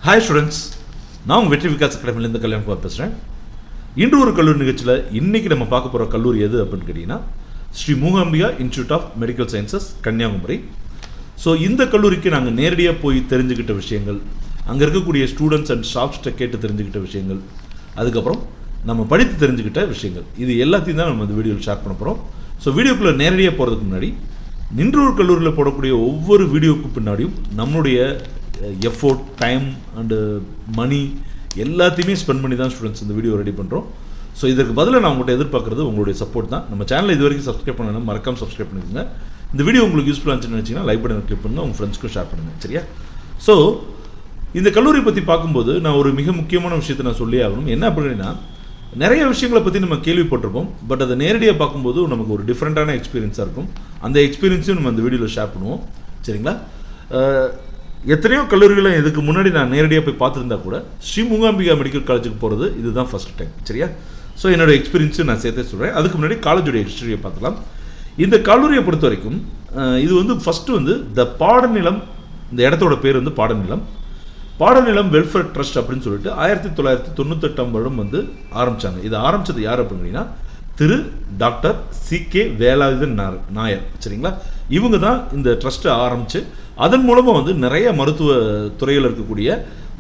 Hi students, நான் வெற்றி விகாஸ் அகாடமிலேருந்து கல்யாணகுமார் பேசுகிறேன். இன்று ஒரு கல்லூரி நிகழ்ச்சியில் இன்றைக்கி நம்ம பார்க்க போகிற கல்லூரி எது அப்படின்னு கேட்டிங்கன்னா Shri Mookambika institute of medical sciences, Kanyakumari. So இந்த கல்லூரிக்கு நாங்கள் நேரடியாக போய் தெரிஞ்சுக்கிட்ட விஷயங்கள், அங்கே இருக்கக்கூடிய ஸ்டூடெண்ட்ஸ் அண்ட் ஸ்டாஃப்ஸ்கிட்ட கேட்டு தெரிஞ்சுக்கிட்ட விஷயங்கள், அதுக்கப்புறம் நம்ம படித்து தெரிஞ்சுக்கிட்ட விஷயங்கள், இது எல்லாத்தையும் தான் நம்ம இந்த வீடியோவில் ஷேர் பண்ண போகிறோம். ஸோ வீடியோக்குள்ளே நேரடியாக போகிறதுக்கு முன்னாடி நின்றூர் கல்லூரியில் போடக்கூடிய ஒவ்வொரு வீடியோவுக்கு பின்னாடியும் நம்மளுடைய எஃபோர்ட், டைம் அண்டு மணி எல்லாத்தையுமே ஸ்பெண்ட் பண்ணி தான் ஸ்டூடெண்ட்ஸ் இந்த வீடியோ ரெடி பண்ணுறோம். ஸோ இதற்கு பதிலாக நான் உங்கள்கிட்ட எதிர்பார்க்குறது உங்களுடைய சப்போர்ட் தான். நம்ம சேனலை இது வரைக்கும் சப்ஸ்கிரைப் பண்ணணும், மறக்காமல் சப்ஸ்கிரைப் பண்ணிக்கோங்க. இந்த வீடியோ உங்களுக்கு யூஸ்ஃபுல்லாக இருந்துச்சுன்னு நினச்சிங்கன்னா லைக் பட்டனை கிளிக் பண்ணுங்கள், உங்கள் ஃப்ரெண்ட்ஸ்க்கும் ஷேர் பண்ணுங்கள், சரியா? ஸோ இந்த கல்லூரி பற்றி பார்க்கும்போது நான் ஒரு மிக முக்கியமான விஷயத்தை நான் சொல்லி ஆகணும். என்ன அப்படின்னா, நிறைய விஷயங்களை பற்றி நம்ம கேள்விப்பட்டிருப்போம், பட் அதை நேரடியாக பார்க்கும்போது நமக்கு ஒரு டிஃப்ரெண்ட்டான எக்ஸ்பீரியன்ஸாக இருக்கும். அந்த எக்ஸ்பீரியன்ஸையும் நம்ம இந்த வீடியோவில் ஷேர் பண்ணுவோம், சரிங்களா? எத்தனையோ கல்லூரிகளை இதுக்கு முன்னாடி நான் நேரடியாக போய் பார்த்துருந்தா கூட ஸ்ரீ மூகாம்பிகா மெடிக்கல் காலேஜுக்கு போகிறது இதுதான் ஃபர்ஸ்ட் டைம், சரியா? ஸோ என்னோடய எக்ஸ்பீரியன்ஸும் நான் சேர்த்தே சொல்கிறேன். அதுக்கு முன்னாடி காலேஜோடைய ஹிஸ்டரியை பார்க்கலாம். இந்த கல்லூரியை பொறுத்த வரைக்கும் இது வந்து ஃபஸ்ட்டு த பாடநிலம், இந்த இடத்தோட பேர் பாடநிலம் வெல்ஃபேர் ட்ரஸ்ட் அப்படின்னு சொல்லிட்டு 1998 ஆரம்பித்தாங்க. இது ஆரம்பித்தது யார் அப்படின்னா திரு டாக்டர் சி.கே. வேலாயுதன் நாயர், சரிங்களா? இவங்க தான் இந்த ட்ரஸ்ட்டை ஆரம்பித்து அதன் மூலமாக நிறைய மருத்துவ துறையில் இருக்கக்கூடிய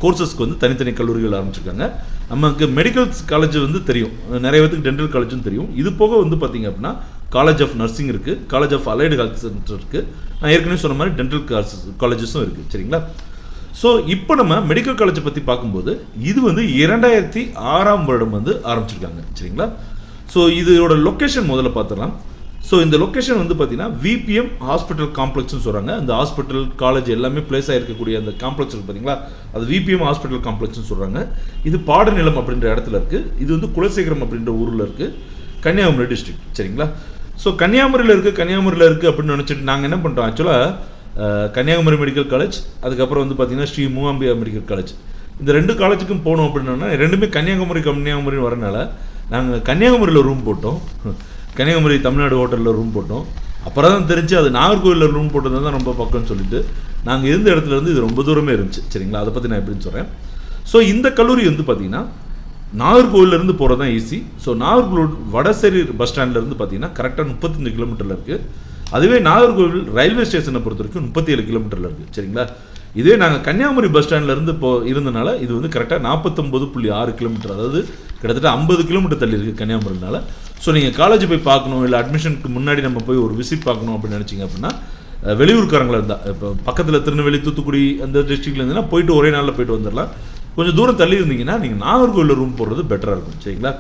கோர்சஸ்க்கு தனித்தனி கல்லூரிகள் ஆரம்பிச்சிருக்காங்க. நமக்கு மெடிக்கல் காலேஜ் தெரியும், நிறைய பேருக்கு டென்டல் காலேஜும் தெரியும். இது போக பார்த்திங்க அப்படின்னா காலேஜ் ஆஃப் நர்சிங் இருக்குது, college of allied health centre இருக்குது. நான் ஏற்கனவே சொன்ன மாதிரி டென்டல் காலேஜஸும் இருக்குது, சரிங்களா? ஸோ இப்போ நம்ம மெடிக்கல் காலேஜை பற்றி பார்க்கும்போது இது 2006 ஆரம்பிச்சிருக்காங்க, சரிங்களா? ஸோ இதோட லொக்கேஷன் முதல்ல பார்த்துடலாம். ஸோ இந்த லொக்கேஷன் பார்த்தீங்கன்னா விபிஎம் ஹாஸ்பிட்டல் காம்ப்ளெக்ஸ்னு சொல்கிறாங்க. அந்த ஹாஸ்பிட்டல், காலேஜ் எல்லாமே பிளேஸ் ஆகிருக்கக்கூடிய அந்த காம்ப்ளெக்ஸ் இருக்குது பார்த்தீங்களா, அது விபிஎம் ஹாஸ்பிட்டல் காம்ப்ளெக்ஸ்னு சொல்கிறாங்க. இது பாடநிலம் அப்படின்ற இடத்துல இருக்குது. இது குலசேகரம் அப்படின்ற ஊரில் இருக்குது, கன்னியாகுமரி டிஸ்ட்ரிக்ட், சரிங்களா? ஸோ கன்னியாகுமரியில் இருக்குது அப்படின்னு நினச்சிட்டு நாங்கள் என்ன பண்ணுறோம், ஆக்சுவலாக கன்னியாகுமரி மெடிக்கல் காலேஜ், அதுக்கப்புறம் பார்த்தீங்கன்னா ஸ்ரீ மூகாம்பிகா மெடிக்கல் காலேஜ், இந்த ரெண்டு காலேஜுக்கும் போனோம் அப்படின்னா ரெண்டுமே கன்னியாகுமரி வரனால நாங்கள் கன்னியாகுமரியில் ரூம் போட்டோம். கன்னியாகுமரி தமிழ்நாடு ஹோட்டலில் ரூம் போட்டோம். அப்புறம் தான் தெரிஞ்சு அது நாகர்கோவிலில் ரூம் போட்டது தான் ரொம்ப பக்கம்னு சொல்லிட்டு நாங்கள் இருந்த இடத்துலேருந்து இது ரொம்ப தூரமே இருந்துச்சு, சரிங்களா? அதை பற்றி நான் எப்படின்னு சொல்கிறேன். ஸோ இந்த கல்லூரி பார்த்தீங்கன்னா நாகர்கோவிலேருந்து போகிறது தான் easy. So Nagercoil Vadasery bus ஸ்டாண்ட்லேருந்து பார்த்தீங்கன்னா கரெக்டாக 35 கிலோமீட்டரில் இருக்குது. அதுவே நாகர்கோவில் ரயில்வே ஸ்டேஷனை பொறுத்த வரைக்கும் 37 கிலோமீட்டரில் இருக்குது, சரிங்களா? இதே நாங்கள் கன்னியாகுமரி பஸ் ஸ்டாண்ட்லேருந்து இருந்தனால இது கரெக்டாக 49.6 கிலோமீட்டர், அதாவது கிட்டத்தட்ட 50 கிலோமீட்டர் தள்ளி இருக்குது கன்னியாகுமரினால. ஸோ நீங்கள் காலேஜ் போய் பார்க்கணும், இல்லை அட்மிஷனுக்கு முன்னாடி நம்ம போய் ஒரு விசிட் பார்க்கணும் அப்படின்னு நினச்சிங்க அப்படின்னா, வெளியூர்காரங்களாக இருந்தால், இப்போ பக்கத்தில் திருநெல்வேலி, தூத்துக்குடி அந்த டிஸ்ட்ரிக்டில் இருந்தீங்கன்னா போயிட்டு ஒரே நாளில் போயிட்டு வந்துடலாம். கொஞ்சம் தூரம் தள்ளி இருந்தீங்கன்னா நீங்கள் நாகர்கோவிலில் ரூம் போடுறது பெட்டராக இருக்கும், சரிங்களா?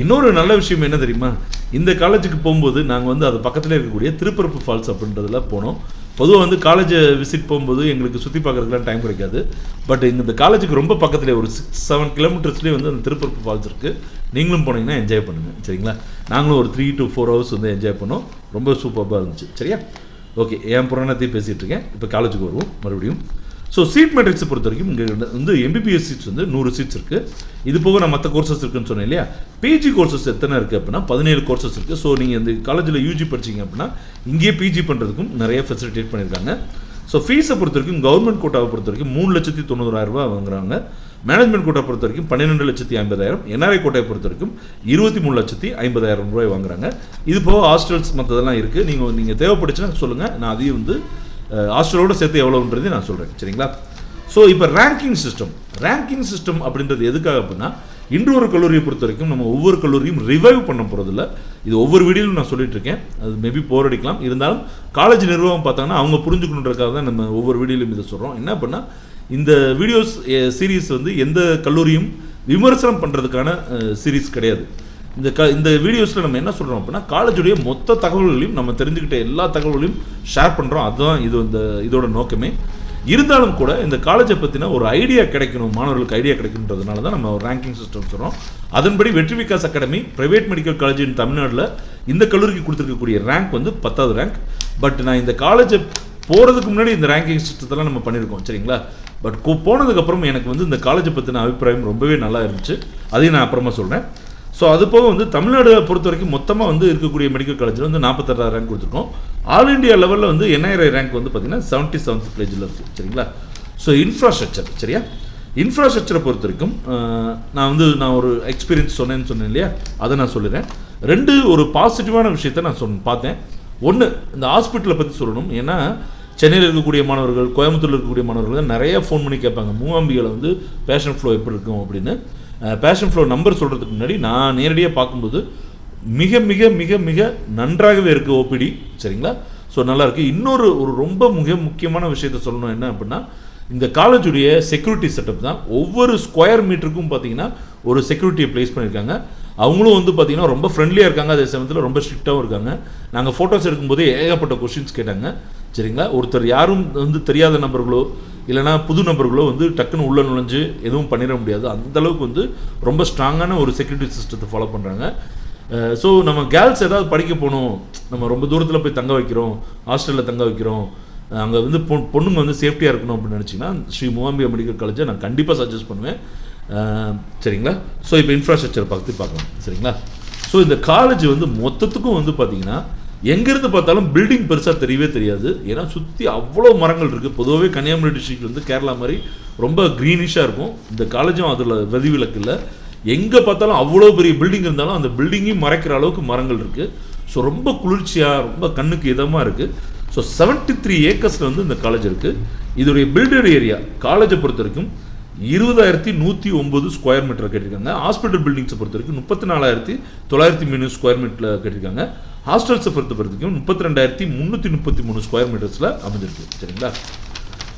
இன்னொரு நல்ல விஷயம் என்ன தெரியுமா, இந்த காலேஜுக்கு போகும்போது நாங்கள் அது பக்கத்தில் இருக்கக்கூடிய திருப்பரப்பு ஃபால்ஸ் அப்படின்றதுல போனோம். பொதுவாக காலேஜை விசிட் போகும்போது எங்களுக்கு சுற்றி பார்க்குறதுக்குலாம் டைம் கிடைக்காது. பட் இந்த காலேஜுக்கு ரொம்ப பக்கத்துலேயே ஒரு 6-7 கிலோமீட்டர்ஸ்லேயே அந்த திருப்பரப்பு ஃபால்ஸ் இருக்குது. நீங்களும் போனீங்கன்னா என்ஜாய் பண்ணுங்கள், சரிங்களா? நாங்களும் ஒரு 3 to 4 hours என்ஜாய் பண்ணோம். ரொம்ப சூப்பராக இருந்துச்சு, சரியா? ஓகே, என் புராணத்தையும் பேசிகிட்டு இருக்கேன். இப்போ காலேஜுக்கு வருவோம் மறுபடியும். ஸோ சீட் மேட்ரிக்ஸை பொறுத்த வரைக்கும் இங்கே எம்பிபிஎஸ் சீட்ஸ் 100 சீட்ஸ் இருக்குது. இது போக நான் மற்ற கோர்சஸ் இருக்குன்னு சொன்னேன் இல்லையா? பிஜி கோர்சஸ் எத்தனை இருக்குது அப்படின்னா 17 கோர்சஸ் இருக்குது. ஸோ நீங்கள் இந்த காலேஜில் யூஜி படிச்சிங்க அப்படின்னா இங்கேயே பிஜி பண்ணுறதுக்கும் நிறைய ஃபெசிலிட்டேட் பண்ணியிருக்காங்க. ஸோ ஃபீஸை பொறுத்த வரைக்கும் கவர்மெண்ட் கோட்டாவை பொறுத்த வரைக்கும் 3,90,000 வாங்குறாங்க. மேனேஜ்மெண்ட் கோட்டை பொறுத்த வரைக்கும் 12,50,000, என்ஆர்ஐ கோட்டையை பொறுத்த வரைக்கும் 23,50,000 வாங்குறாங்க. இது போக ஹாஸ்டல்ஸ் மற்றதெல்லாம் இருக்குது. நீங்கள் தேவைப்படுச்சுன்னா சொல்லுங்கள், நான் அதையும் ஹாஸ்டலோடு சேர்த்து எவ்வளோன்றது நான் சொல்கிறேன், சரிங்களா? ஸோ இப்போ ரேங்கிங் சிஸ்டம் அப்படின்றது எதுக்காக அப்படின்னா, இன்று ஒரு கல்லூரியை பொறுத்த வரைக்கும் நம்ம ஒவ்வொரு கல்லூரியும் ரிவைவ் பண்ண போகிறதில்ல. இது ஒவ்வொரு வீடியோவும் நான் சொல்லிட்டு இருக்கேன். அது மேபி போர் அடிக்கலாம், இருந்தாலும் காலேஜ் நிர்வாகம் பார்த்தாங்கன்னா அவங்க புரிஞ்சுக்கணுன்றதுக்காக தான் நம்ம ஒவ்வொரு வீடியோலையும் இதை சொல்கிறோம். என்ன அப்படின்னா, இந்த வீடியோஸ் சீரீஸ் எந்த கல்லூரியும் விமர்சனம் பண்ணுறதுக்கான சீரீஸ் கிடையாது. இந்த வீடியோஸில் நம்ம என்ன சொல்கிறோம் அப்படின்னா, காலேஜுடைய மொத்த தகவல்களையும் நம்ம தெரிஞ்சுக்கிட்ட எல்லா தகவல்களையும் ஷேர் பண்ணுறோம். அதுதான் இதோட நோக்கமே. இருந்தாலும் கூட இந்த காலேஜை பற்றின ஒரு ஐடியா கிடைக்கணும், மாணவர்களுக்கு ஐடியா கிடைக்கணுன்றதுனால தான் நம்ம ஒரு ரேங்கிங் சிஸ்டம் சொல்கிறோம். அதன்படி வெற்றி Vikas academy private medical college இன் தமிழ்நாட்டில் இந்த கல்லூரிக்கு கொடுத்துருக்கக்கூடிய ரேங்க் 10வது ரேங்க். பட் நான் இந்த காலேஜை போகிறதுக்கு முன்னாடி இந்த ரேங்கிங் சிஸ்டத்தெல்லாம் நம்ம பண்ணியிருக்கோம், சரிங்களா? பட் போனதுக்கப்புறம் எனக்கு இந்த காலேஜை பற்றின அபிப்பிராயம் ரொம்பவே நல்லா இருந்துச்சு. அதையும் நான் அப்புறமா சொல்கிறேன். ஸோ அது போக தமிழ்நாடு பொறுத்த வரைக்கும் மொத்தமாக இருக்கக்கூடிய மெடிக்கல் காலேஜில் 48வது ரேங்க் கொடுத்துருக்கோம். ஆல் இண்டியா லெவலில் என்ஐஆர்ஐ ரேங்க் பார்த்தீங்கன்னா 77th பிளேஜில் இருக்குது, சரிங்களா? ஸோ இன்ஃப்ராஸ்ட்ரக்சர், சரியா? இன்ஃப்ராஸ்ட்ரக்சரை பொறுத்த வரைக்கும் நான் ஒரு எக்ஸ்பீரியன்ஸ் சொன்னேன் இல்லையா, அதை நான் சொல்லிடுறேன். ஒரு பாசிட்டிவான விஷயத்தை நான் பார்த்தேன். ஒன்று, இந்த ஹாஸ்பிட்டலை பற்றி சொல்லணும். ஏன்னா சென்னையில் இருக்கக்கூடிய மாணவர்கள், கோயம்புத்தூரில் இருக்கக்கூடிய மாணவர்கள் தான் நிறைய ஃபோன் பண்ணி கேட்பாங்க, மூகாம்பிகையில் வந்து பேஷண்ட் ஃப்ளோ எப்படி இருக்கும் அப்படின்னு. பேஷண்ட் ஃப்ளோ நம்பர் சொல்கிறதுக்கு முன்னாடி நான் நேரடியாக பார்க்கும்போது மிக மிக மிக மிக நன்றாகவே இருக்குது ஓபிடி. சரிங்களா? ஸோ நல்லாயிருக்கு. ஒரு ரொம்ப மிக முக்கியமான விஷயத்த சொல்லணும். என்ன அப்படின்னா, இந்த காலேஜுடைய செக்யூரிட்டி செட்டப் தான். ஒவ்வொரு ஸ்கொயர் மீட்டருக்கும் பார்த்தீங்கன்னா ஒரு செக்யூரிட்டியை ப்ளேஸ் பண்ணியிருக்காங்க. அவங்களும் வந்து பார்த்தீங்கன்னா ரொம்ப ஃப்ரெண்ட்லியாக இருக்காங்க, அதே சமயத்தில் ரொம்ப ஸ்ட்ரிக்டாகவும் இருக்காங்க. நாங்கள் ஃபோட்டோஸ் எடுக்கும்போதே ஏகப்பட்ட கொஷின்ஸ் கேட்டாங்க. சரிங்களா? ஒருத்தர் யாரும் வந்து தெரியாத நபர்களோ இல்லைனா புது நபர்களோ வந்து டக்குன்னு உள்ள நுழைஞ்சு எதுவும் பண்ணிட முடியாது. அந்தளவுக்கு வந்து ரொம்ப ஸ்ட்ராங்கான ஒரு செக்யூரிட்டி சிஸ்டத்தை ஃபாலோ பண்ணுறாங்க. ஸோ நம்ம கேர்ள்ஸ் ஏதாவது படிக்க போகணும், நம்ம ரொம்ப தூரத்தில் போய் தங்க வைக்கிறோம், ஹாஸ்டலில் தங்க வைக்கிறோம், அங்கே வந்து பொண்ணுங்க வந்து சேஃப்டியாக இருக்கணும் அப்படின்னு நினச்சிங்கன்னா ஸ்ரீ மூகாம்பிகை மெடிக்கல் காலேஜை நான் கண்டிப்பாக சஜஸ்ட் பண்ணுவேன். சரிங்களா? ஸோ இப்போ இன்ஃப்ராஸ்ட்ரக்சர் பற்றி பார்க்கலாம். சரிங்களா? ஸோ இந்த காலேஜ் வந்து மொத்தத்துக்கும் வந்து பார்த்தீங்கன்னா எங்கேருந்து பார்த்தாலும் பில்டிங் பெருசாக தெரியவே தெரியாது. ஏன்னா சுற்றி அவ்வளோ மரங்கள் இருக்குது. பொதுவாகவே கன்னியாகுமரி டிஸ்ட்ரிக்ட் வந்து கேரளா மாதிரி ரொம்ப க்ரீனிஷாக இருக்கும். இந்த காலேஜும் அதில் விதிவிலக்கு இல்லை. எங்கே பார்த்தாலும் அவ்வளோ பெரிய பில்டிங் இருந்தாலும் அந்த பில்டிங்கையும் மறைக்கிற அளவுக்கு மரங்கள் இருக்குது. ஸோ ரொம்ப குளிர்ச்சியாக, ரொம்ப கண்ணுக்கு இதமாக இருக்குது. ஸோ 73 ஏக்கர்ஸில் வந்து இந்த காலேஜ் இருக்குது. இதோடைய பில்டட் ஏரியா காலேஜை பொறுத்த வரைக்கும் 20,109 ஸ்கொயர் மீட்டர் கட்டியிருக்காங்க. ஹாஸ்பிட்டல் பில்டிங்ஸை பொறுத்த வரைக்கும் 34,903 ஸ்கொயர் மீட்டரில் கட்டியிருக்காங்க. ஹாஸ்டல்ஸை பொறுத்த வரைக்கும் 32,333 ஸ்கொயர் மீட்டர்ஸில் அமைஞ்சிருக்கு. சரிங்களா?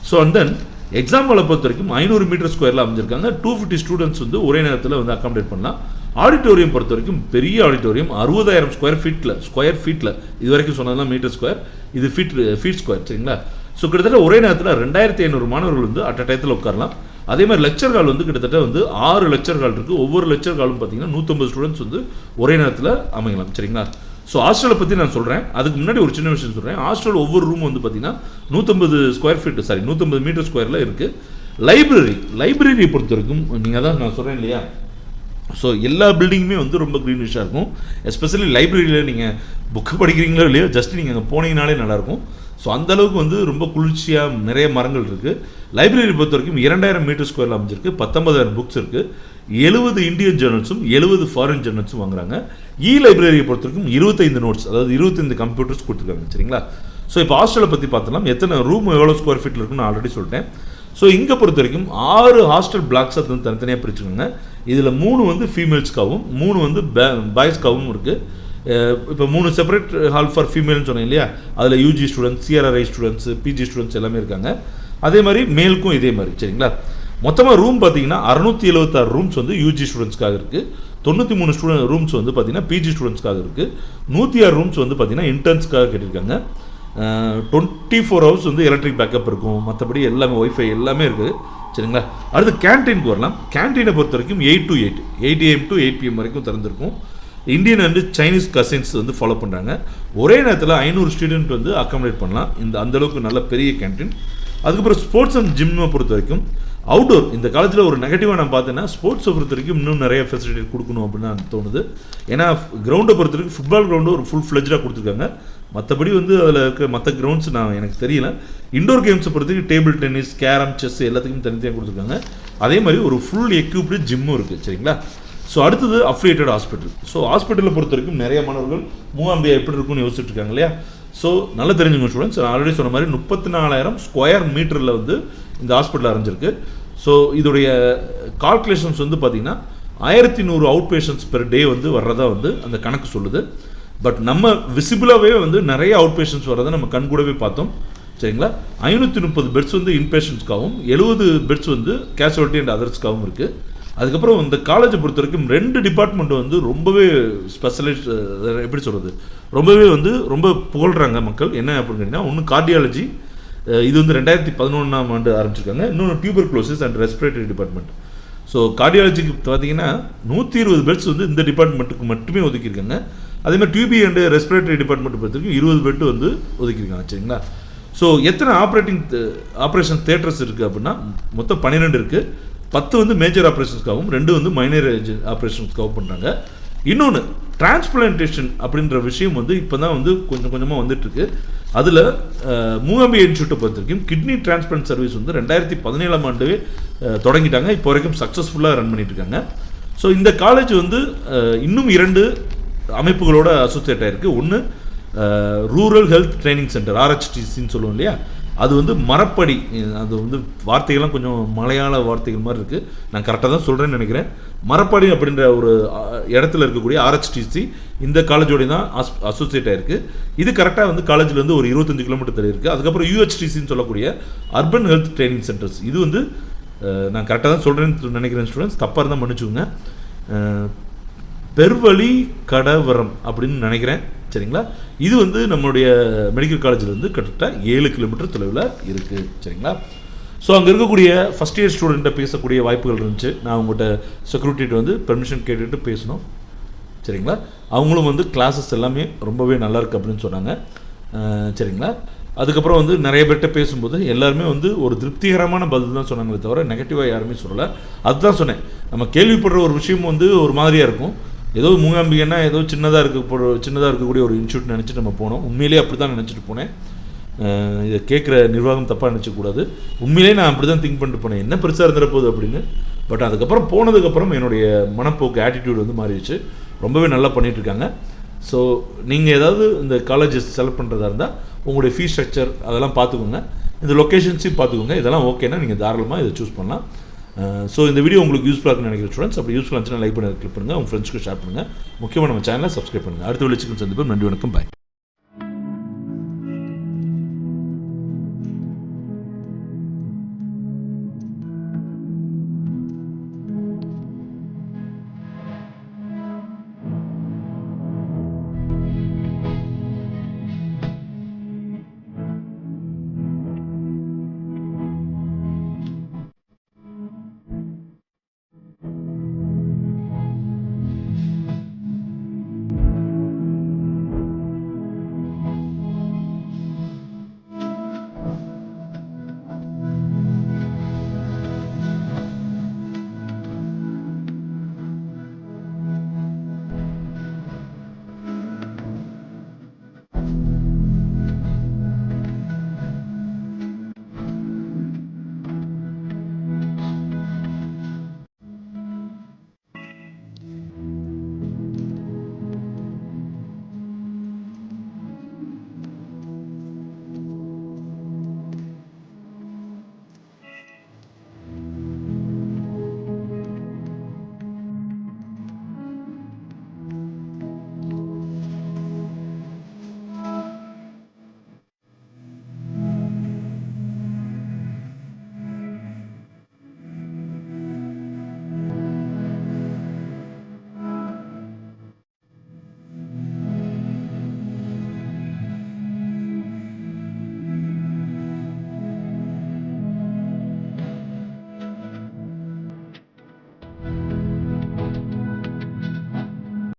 ஸோ அண்ட் தென் எக்ஸாம் ஹாலை பொறுத்த வரைக்கும் 500 மீட்டர் ஸ்கொயரில் அமைஞ்சிருக்காங்க. 250 ஸ்டூடெண்ட்ஸ் வந்து ஒரே நேரத்தில் வந்து அகாமடேட் பண்ணலாம். ஆடிட்டோரியம் பொறுத்த வரைக்கும் பெரிய ஆடிட்டோரியம் 60,000 ஸ்கொயர் ஃபீட்டில் இது வரைக்கும் சொன்னதுலாம் மீட்டர் ஸ்கொயர், இது ஃபீட் ஸ்கொயர். சரிங்களா? ஸோ கிட்டத்தட்ட ஒரே நேரத்தில் 2,500 மாணவர்கள் வந்து அட் அ டயத்தில் உட்காரலாம். அதே மாதிரி லெக்சர் ஹால் வந்து கிட்டத்தட்ட வந்து 6 லெக்சர் ஹால் இருக்குது. ஒவ்வொரு லெக்சர் ஹாலும் பார்த்தீங்கன்னா 150 ஸ்டூடெண்ட்ஸ் வந்து ஒரே நேரத்தில் அமைக்கலாம். சரிங்களா? ஸோ ஹாஸ்டலை பற்றி நான் சொல்கிறேன். அதுக்கு முன்னாடி ஒரு சின்ன விஷயம் சொல்கிறேன். ஹாஸ்டல் ஒவ்வொரு ரூம் வந்து பார்த்தீங்கன்னா 150 மீட்டர் ஸ்கொயரில் இருக்குது. லைப்ரரியை பொறுத்த வரைக்கும் நீங்கள் தான் நான் சொல்கிறேன் இல்லையா, ஸோ எல்லா பில்டிங்குமே வந்து ரொம்ப க்ரீனிஷாக இருக்கும். எஸ்பெஷலி லைப்ரரியில் நீங்கள் புக்கு படிக்கிறீங்களோ இல்லையோ, ஜஸ்ட் நீங்கள் அங்கே போனீங்கனாலே நல்லாயிருக்கும். ஸோ அந்தளவுக்கு வந்து ரொம்ப குளிர்ச்சியாக நிறைய மரங்கள் இருக்குது. லைப்ரரி பொறுத்த வரைக்கும் 2,000 மீட்டர் ஸ்கொயரில் அமைஞ்சிருக்கு. 19,000 புக்ஸ் இருக்குது. 70 இந்தியன் ஜேர்னல்ஸும் 70 ஃபாரின் ஜேர்னல்ஸும் வாங்குறாங்க. லைப்ரரியை பொறுத்த வரைக்கும் 25 நோட்ஸ், அதாவது 25 கம்ப்யூட்டர்ஸ் கொடுத்துருக்காங்க. சரிங்களா? ஸோ இப்போ ஹாஸ்டலை பற்றி பார்த்தலாம். எத்தனை ரூம் எவ்வளோ ஸ்கொயர் ஃபீட்டில் இருக்குன்னு நான் ஆல்ரெடி சொல்லிட்டேன். ஸோ இங்கே பொறுத்த வரைக்கும் 6 ஹாஸ்டல் பிளாக்ஸை வந்து தனித்தனியாக பிரிச்சுக்கோங்க. இதில் 3 வந்து ஃபீமேல்ஸ்க்காகவும் 3 வந்து பாய்ஸ்க்காகவும் இருக்குது. இப்போ 3 செப்பரேட் ஹால் ஃபார் ஃபீமேல்னு சொன்னேன் இல்லையா, அதில் UG students, CRRI students, PG students எல்லாமே இருக்காங்க. அதே மாதிரி மேலுக்கும் இதே மாதிரி. சரிங்களா? மொத்தமாக ரூம் பார்த்தீங்கன்னா 676 ரூம்ஸ் வந்து யூஜி ஸ்டூடெண்ட்ஸ்க்காக இருக்குது. 93 ரூம்ஸ் வந்து பார்த்தீங்கன்னா பிஜி ஸ்டூடெண்ட்ஸ்க்காக இருக்குது. 106 ரூம்ஸ் வந்து பார்த்தீங்கன்னா இன்டர்ன்ஸ்க்காக கட்டியிருக்காங்க. 24 ஹவர்ஸ் வந்து எலக்ட்ரிக் பேக்கப் இருக்கும். மற்றபடி எல்லாமே ஒய்ஃபை எல்லாமே இருக்குது. சரிங்களா? அடுத்து கேன்டீனுக்கு வரலாம். கேன்டீனை பொறுத்த வரைக்கும் 8 to 8 AM to 8 PM வரைக்கும் திறந்திருக்கும். இந்தியன் அண்ட் சைனீஸ் கசின்ஸ் வந்து ஃபாலோ பண்ணுறாங்க. ஒரே நேரத்தில் 500 ஸ்டூடெண்ட் வந்து அக்காமடேட் பண்ணலாம். அந்தளவுக்கு நல்ல பெரிய கேன்டீன். அதுக்கப்புறம் ஸ்போர்ட்ஸ் அண்ட் ஜிம்மை பொறுத்த வரைக்கும் அவுட்டோர், இந்த காலத்தில் ஒரு நெகட்டிவாக நான் பார்த்தேன்னா ஸ்போர்ட்ஸை பொறுத்த வரைக்கும் இன்னும் நிறைய ஃபெசிலிட்டி கொடுக்கணும் அப்படின்னு தோணுது. ஏன்னா கிரவுண்டை பொறுத்த வரைக்கும் ஃபுட்பால் கிரவுண்டு ஒரு ஃபுல் ஃப்ளெஜ்டாக கொடுத்துருக்காங்க. மற்றபடி வந்து அதில் இருக்க மற்ற கிரவுண்ட்ஸ் எனக்கு தெரியல. இண்டோர் கேம்ஸை பொறுத்தவரைக்கும் டேபிள் டென்னிஸ், கேரம், செஸ் எல்லாத்துக்கும் தனித்தனியாக கொடுத்துருக்காங்க. அதே மாதிரி ஒரு ஃபுல் எக்யூப்டு ஜிம்மும் இருக்குது. சரிங்களா? ஸோ அடுத்தது அஃபிலியேட்டட் ஹாஸ்பிட்டல். ஸோ ஹாஸ்பிட்டலை பொறுத்த வரைக்கும் நிறைய மாணவர்கள் மூகாம்பிகை எப்படி இருக்குன்னு யோசிச்சுட்டு இருக்காங்க இல்லையா. ஸோ நல்லா தெரிஞ்சுங்க ஸ்டூடெண்ட்ஸ், நான் ஆல்ரெடி சொன்ன மாதிரி 34,000 ஸ்கொயர் மீட்டரில் வந்து இந்த ஹாஸ்பிட்டல் அரைஞ்சிருக்கு. ஸோ இதோடைய கால்குலேஷன்ஸ் வந்து பார்த்திங்கன்னா 1,100 அவுட் பேஷண்ட்ஸ் பெர் டே வந்து வர்றதா வந்து அந்த கணக்கு சொல்லுது. பட் நம்ம விசிபிளாகவே வந்து நிறைய அவுட் பேஷண்ட்ஸ் வர்றதை நம்ம கண்கூடவே பார்த்தோம். சரிங்களா? 530 பெட்ஸ் வந்து இன்பேஷண்ட்ஸ்க்காகவும் 70 பெட்ஸ் வந்து கேஷுவாலிட்டி அண்ட் அதர்ஸ்க்காகவும் இருக்குது. அதுக்கப்புறம் இந்த காலேஜை பொறுத்த வரைக்கும் 2 டிபார்ட்மெண்ட் வந்து ரொம்பவே ஸ்பெஷலைஸ்ட், எப்படி சொல்கிறது, ரொம்பவே வந்து ரொம்ப புகழ்கிறாங்க மக்கள். என்ன அப்படின்னு கேட்டிங்கன்னா, ஒன்று கார்டியாலஜி, இது வந்து 2011ஆம் ஆண்டு ஆரம்பிச்சிருக்காங்க. இன்னொன்று tuberculosis and respiratory department. So கார்டியாலஜிக்கு பார்த்தீங்கன்னா 120 பெட்ஸ் வந்து இந்த டிபார்ட்மெண்ட்டுக்கு மட்டுமே ஒதுக்கியிருக்காங்க. அதேமாதிரி டியூபி அண்டு ரெஸ்பிரேட்டரி டிபார்ட்மெண்ட் பொறுத்த வரைக்கும் 20 பெட்டு வந்து ஒதுக்கியிருக்காங்க. சரிங்களா? ஸோ எத்தனை ஆப்ரேஷன் தியேட்டர்ஸ் இருக்குது அப்படின்னா மொத்தம் 12 இருக்குது. 10 வந்து மேஜர் ஆப்ரேஷன்ஸ்க்காகவும் 2 வந்து மைனர் ஆப்ரேஷன்ஸ்க்காகவும் பண்ணுறாங்க. இன்னொன்று டிரான்ஸ்பிளான்டேஷன் அப்படின்ற விஷயம் வந்து இப்போ தான் வந்து கொஞ்சம் கொஞ்சமாக வந்துட்டுருக்கு. அதில் மூகாம்பிகை இன்ஸ்டியூட்டை பொறுத்த வரைக்கும் கிட்னி டிரான்ஸ்பிளான்ட் சர்வீஸ் வந்து 2017ஆம் ஆண்டுவே தொடங்கிட்டாங்க. இப்போ வரைக்கும் சக்ஸஸ்ஃபுல்லாக ரன் பண்ணிட்டு இருக்காங்க. ஸோ இந்த காலேஜ் வந்து இன்னும் 2 அமைப்புகளோட அசோசியேட் ஆகிருக்கு. ஒன்று ரூரல் ஹெல்த் ட்ரைனிங் சென்டர், RHTCன்னு சொல்லுவோம் இல்லையா, அது வந்து மரப்படி, அது வந்து வார்த்தைகள்லாம் கொஞ்சம் மலையாள வார்த்தைகள் மாதிரி இருக்குது, நான் கரெக்டாக தான் சொல்கிறேன்னு நினைக்கிறேன். மரப்படி அப்படின்ற ஒரு இடத்துல இருக்கக்கூடிய RHTC இந்த காலேஜோடைய தான் அசோசியேட் ஆகிருக்கு. இது கரெக்டாக வந்து காலேஜிலேருந்து ஒரு 25 கிலோமீட்டர் தள்ளி இருக்குது. அதுக்கப்புறம் UHTCன்னு சொல்லக்கூடிய அர்பன் ஹெல்த் ட்ரைனிங் சென்டர்ஸ், இது வந்து நான் கரெக்டாக தான் சொல்கிறேன்னு நினைக்கிறேன் ஸ்டூடெண்ட்ஸ், தப்பாக இருந்தால் மன்னிச்சுக்கோங்க. பெருவழி கடவரம் அப்படின்னு நினைக்கிறேன், சரிங்களா. இது வந்து நம்மளுடைய மெடிக்கல் காலேஜில் கிட்டத்தட்ட 7 கிலோமீட்டர் தொலைவில் இருக்குது, சரிங்களா. ஸோ அங்கே இருக்கக்கூடிய ஃபஸ்ட் இயர் ஸ்டூடெண்ட்டை பேசக்கூடிய வாய்ப்புகள் இருந்துச்சு. நான் அவங்ககிட்ட செக்யூரிட்டிகிட்ட வந்து பெர்மிஷன் கேட்டுட்டு பேசணும், சரிங்களா. அவங்களும் வந்து கிளாஸஸ் எல்லாமே ரொம்பவே நல்லாயிருக்கு அப்படின்னு சொன்னாங்க, சரிங்களா. அதுக்கப்புறம் வந்து நிறைய பேர்கிட்ட பேசும்போது எல்லாருமே வந்து ஒரு திருப்திகரமான பதில் தான் சொன்னாங்களே தவிர நெகட்டிவாக யாருமே சொல்லலை. அதுதான் சொன்னேன், நம்ம கேள்விப்படுற ஒரு விஷயம் வந்து ஒரு மாதிரியாக இருக்கும். ஏதோ மூகாம்பிகைன்னா ஏதோ சின்னதாக இருக்கக்கூடிய ஒரு இன்ஸ்டியூட் நினச்சிட்டு நம்ம போனோம். உண்மையிலேயே அப்படி தான் நினச்சிட்டு போனேன். இதை கேட்குற நிர்வாகம் தப்பாக நினச்சக்கூடாது. உண்மையிலேயே நான் அப்படி தான் திங்க் பண்ணிட்டு போனேன், என்ன பெருசாக இருந்துட போகுது அப்படின்னு. பட் அதுக்கப்புறம் போனதுக்கப்புறம் என்னுடைய மனப்போக்கு ஆட்டிடியூட் வந்து மாறிடுச்சு. ரொம்பவே நல்லா பண்ணிகிட்ருக்காங்க. ஸோ நீங்கள் ஏதாவது இந்த காலேஜஸ் செலக்ட் பண்ணுறதா இருந்தால் உங்களுடைய ஃபீஸ் ஸ்ட்ரக்சர் அதெல்லாம் பார்த்துக்கோங்க, இந்த லொக்கேஷன்ஸையும் பார்த்துக்கோங்க. இதெல்லாம் ஓகேனா நீங்கள் தாராளமாக இதை சூஸ் பண்ணலாம். ஸோ இந்த வீடியோ உங்களுக்கு யூஸ்ஃபுல்லாக இருக்குன்னு நினைக்கிற ஸ்டூடெண்ட்ஸ், அப்படி யூஸ்ஃபுல்லாக இருந்துச்சுன்னா லைக் பண்ணி கிளிக் பண்ணுங்கள், உங்கள் ஃப்ரெண்ட்ஸ்க்கு ஷேர் பண்ணுங்கள். முக்கியமாக நம்ம சேனலை சப்ஸ்கிரைப் பண்ணுங்கள். அடுத்த வீடியோ சந்திப்போம். நன்றி, வணக்கம், பாய்.